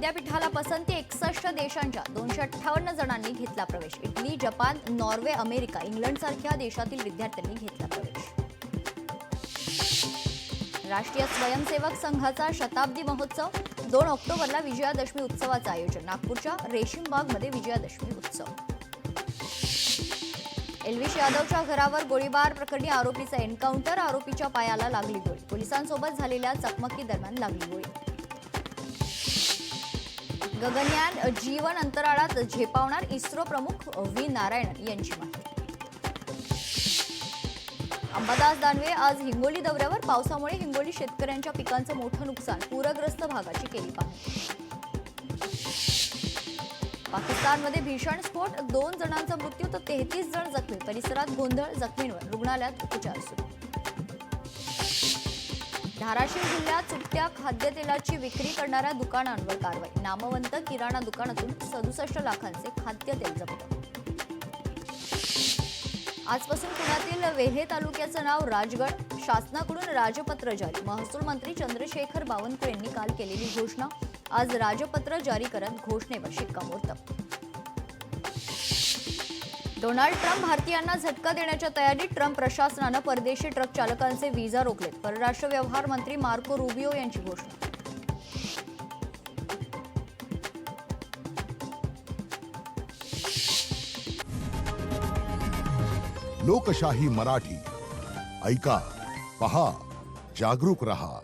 विद्यापीठाला पसंती 61 देशांच्या 258 जणांनी घेतला प्रवेश। Italy, Japan, Norway, America, England सारख्या देशातील विद्यार्थ्यांनी घेतला प्रवेश। राष्ट्रीय स्वयंसेवक संघाचा शताब्दी महोत्सव 2 ऑक्टोबरला विजयादशमी उत्सवाचं आयोजन। नागपूरच्या रेशीमबागमध्ये विजयादशमी उत्सव। एल्विश यादवच्या घरावर गोळीबार प्रकरणी आरोपीचा एन्काउंटर। आरोपीच्या पायाला लागली गोळी। पोलिसांसोबत झालेल्या चकमकीदरम्यान लागली गोळी। गगनयान जीवन अंतराळात झेपावणार इस्रो प्रमुख व्ही नारायणन यांची माहिती। अंबादास दानवे आज हिंगोली दौऱ्यावर। पावसामुळे हिंगोली शेतकऱ्यांच्या पिकांचं मोठं नुकसान। पूरग्रस्त भागाची केली पाहणी। पाकिस्तानमध्ये भीषण स्फोट, 2 जणांचा मृत्यू तर 33 जण जखमी। परिसरात गोंधळ, जखमींवर रुग्णालयात उपचार सुरू। धाराशिव जिल्ह्यात सुट्ट्या खाद्यतेलाची विक्री करणाऱ्या दुकानांवर कारवाई। नामवंत किराणा दुकानातून 67 लाखांचे खाद्यतेल जप्त। आजपासून पुण्यातील वेल्हे तालुक्याचं नाव राजगड। शासनाकडून राजपत्र जारी। महसूल मंत्री चंद्रशेखर बावनकुळे यांनी काल केलेली घोषणा। आज राजपत्र जारी करत घोषणेवर शिक्कामोर्तब। डोनाल्ड ट्रम्प भारतीयांना झटका देण्याच्या तयारीत। ट्रम्प प्रशासनानं परदेशी ट्रक चालकांचे व्हिसा रोखलेत। परराष्ट्र व्यवहार मंत्री मार्को रुबियो यांची घोषणा। लोकशाही मराठी ऐका, पहा, जागरूक रहा।